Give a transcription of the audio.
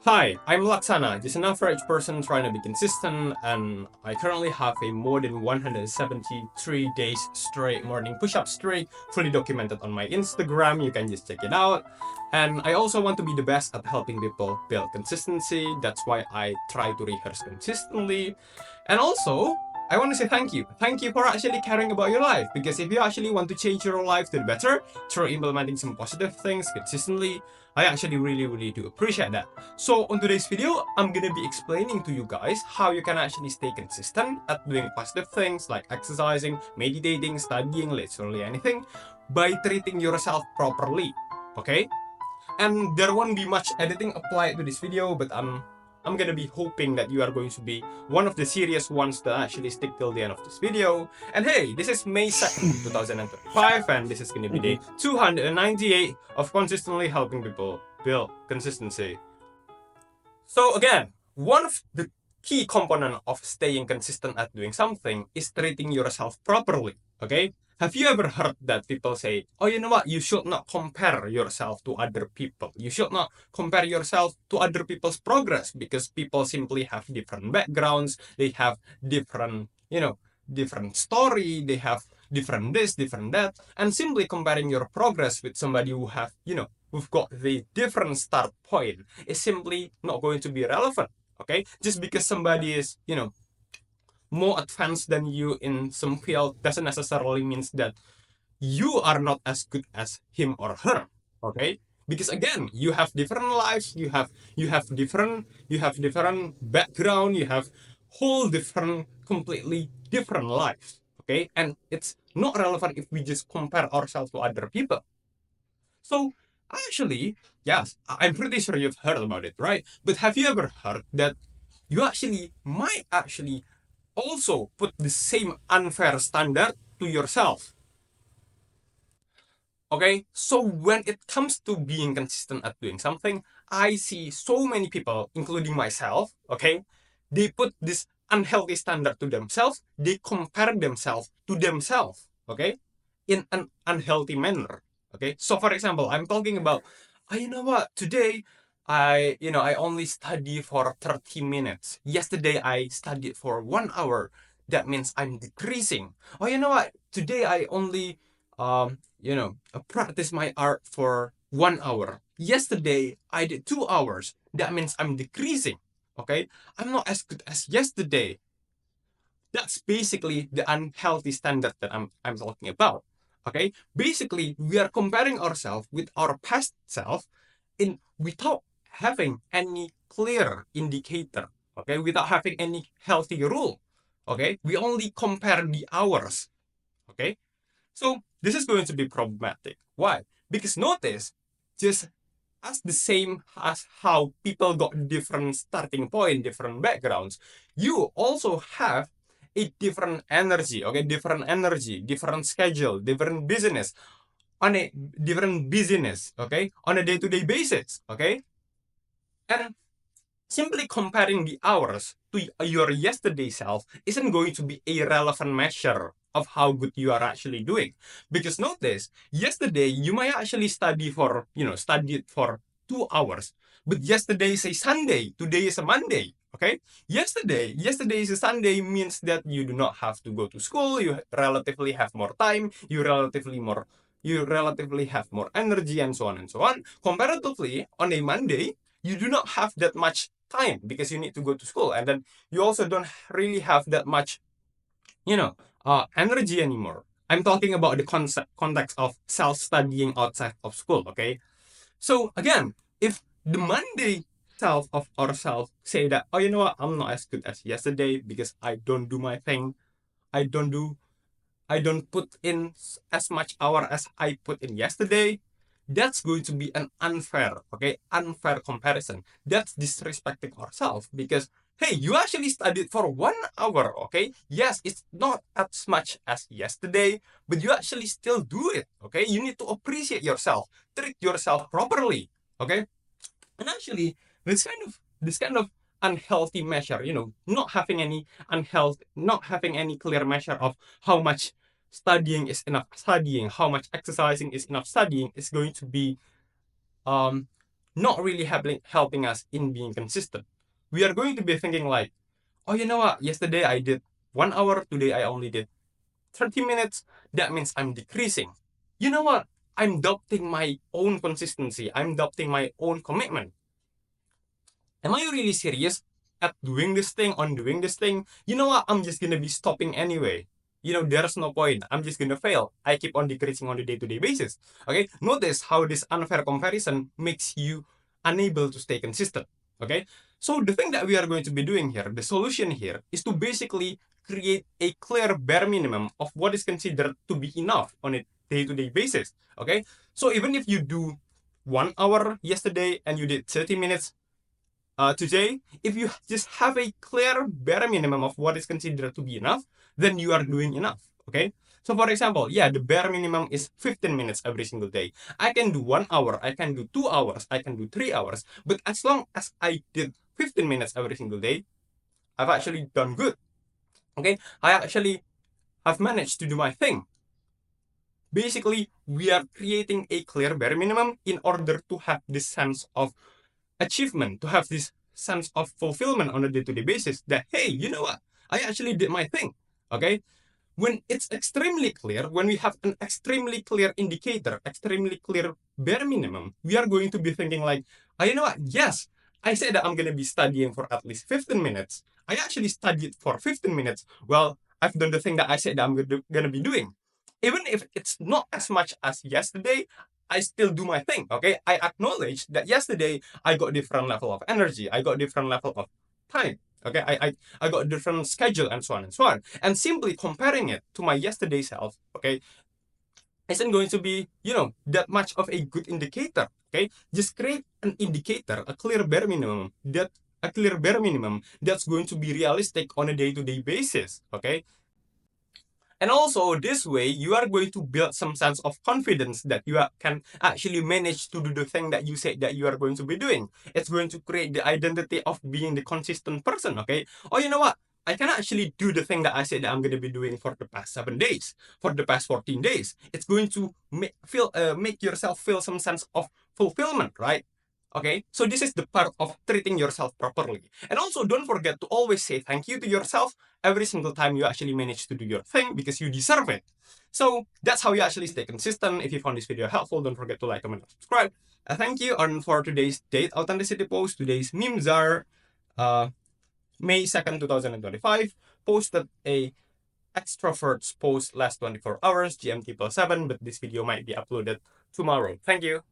Hi, I'm Laksana, just an average person trying to be consistent, and I currently have a more than 173 days straight morning push-up streak, fully documented on my Instagram, you can just check it out. And I also want to be the best at helping people build consistency, that's why I try to rehearse consistently. And also, I want to say thank you. Thank you for actually caring about your life, because if you actually want to change your life to the better through implementing some positive things consistently, I actually really do appreciate that. So on today's video, I'm gonna be explaining to you guys how you can actually stay consistent at doing positive things like exercising, meditating, studying, literally anything, by treating yourself properly, okay? And there won't be much editing applied to this video, but I'm gonna be hoping that you are going to be one of the serious ones that actually stick till the end of this video. And hey, this is May 2nd, 2025, and this is gonna be day 298 of consistently helping people build consistency. So again, one of the key component of staying consistent at doing something is treating yourself properly, okay? Have you ever heard that people say, oh, you know what, you should not compare yourself to other people. You should not compare yourself to other people's progress because people simply have different backgrounds. They have different, different story. They have different this, different that. And simply comparing your progress with somebody who have, who've got the different start point is simply not going to be relevant, okay? Just because somebody is, more advanced than you in some field doesn't necessarily means that you are not as good as him or her, okay? Because again, you have different lives, you have different background, you have whole different, completely different lives, okay? And it's not relevant if we just compare ourselves to other people. So actually, yes, I'm pretty sure you've heard about it, right? But have you ever heard that you actually might actually also put the same unfair standard to yourself? Okay, so when it comes to being consistent at doing something, I see so many people, including myself, okay, they put this unhealthy standard to themselves, they compare themselves to themselves, okay, in an unhealthy manner. Okay, so for example, I'm talking about, oh, you know what, today I only study for 30 minutes. Yesterday I studied for 1 hour. That means I'm decreasing. Oh, you know what, today I only practice my art for 1 hour. Yesterday, I did 2 hours. That means I'm decreasing. Okay? I'm not as good as yesterday. That's basically the unhealthy standard that I'm talking about. Okay? Basically, we are comparing ourselves with our past self in without having any clear indicator. Okay? Without having any healthy rule. Okay? We only compare the hours. Okay? So this is going to be problematic. Why? Because notice, just as the same as how people got different starting point, different backgrounds, you also have a different energy, okay? Different energy, different schedule, different business, on a different business, okay? On a day-to-day basis, okay? And simply comparing the hours to your yesterday self isn't going to be a relevant measure of how good you are actually doing. Because notice, yesterday you might actually studied for 2 hours. But yesterday is a Sunday, today is a Monday. Okay? Yesterday is a Sunday means that you do not have to go to school, you relatively have more time, you relatively have more energy and so on and so on. Comparatively, on a Monday, you do not have that much time because you need to go to school, and then you also don't really have that much energy anymore. I'm talking about the context of self-studying outside of school, okay? So again, if the Monday self of ourselves say that, oh, you know what, I'm not as good as yesterday because I don't do my thing, i don't do I don't put in as much hour as I put in yesterday, that's going to be an unfair comparison. That's disrespecting ourselves because, hey, you actually studied for 1 hour, okay? Yes, it's not as much as yesterday, but you actually still do it, okay? You need to appreciate yourself, treat yourself properly, okay? And actually, this kind of unhealthy measure, not having any clear measure of how much studying is enough studying, how much exercising is enough studying, is going to be um not really helping us in being consistent. We are going to be thinking like, oh, you know what? Yesterday I did 1 hour. Today I only did 30 minutes. That means I'm decreasing. You know what? I'm doubting my own consistency. I'm doubting my own commitment. Am I really serious at doing this thing, on doing this thing? You know what? I'm just gonna be stopping anyway. There's no point. I'm just gonna fail. I keep on decreasing on the day-to-day basis. Okay? Notice how this unfair comparison makes you unable to stay consistent. Okay? So the thing that we are going to be doing here, the solution here, is to basically create a clear bare minimum of what is considered to be enough on a day-to-day basis. Okay? So even if you do 1 hour yesterday and you did 30 minutes today, if you just have a clear bare minimum of what is considered to be enough, then you are doing enough. Okay. So for example, yeah, the bare minimum is 15 minutes every single day. I can do 1 hour, I can do 2 hours, I can do 3 hours. But as long as I did 15 minutes every single day, I've actually done good. Okay. I actually have managed to do my thing. Basically, we are creating a clear bare minimum in order to have this sense of achievement, to have this sense of fulfillment on a day-to-day basis that, hey, you know what? I actually did my thing. Okay. When it's extremely clear, when we have an extremely clear indicator, extremely clear bare minimum, we are going to be thinking like, oh, you know what? Yes, I said that I'm going to be studying for at least 15 minutes. I actually studied for 15 minutes. Well, I've done the thing that I said that I'm going to be doing. Even if it's not as much as yesterday, I still do my thing. Okay. I acknowledge that yesterday I got different level of energy. I got different level of time. Okay. I got a different schedule and so on and so on. And simply comparing it to my yesterday self, okay, isn't going to be, that much of a good indicator. Okay. Just create an indicator, a clear bare minimum that's going to be realistic on a day-to-day basis. Okay. And also, this way, you are going to build some sense of confidence that you can actually manage to do the thing that you said that you are going to be doing. It's going to create the identity of being the consistent person, okay? Oh, you know what? I can actually do the thing that I said that I'm going to be doing for the past 7 days, for the past 14 days. It's going to make yourself feel some sense of fulfillment, right? Okay, so this is the part of treating yourself properly. And also, don't forget to always say thank you to yourself every single time you actually manage to do your thing because you deserve it. So that's how you actually stay consistent. If you found this video helpful, don't forget to like, comment, and subscribe. Thank you. And for today's date authenticity post, today's memes are May 2nd, 2025. Posted a extroverts post last 24 hours, GMT +7, but this video might be uploaded tomorrow. Thank you.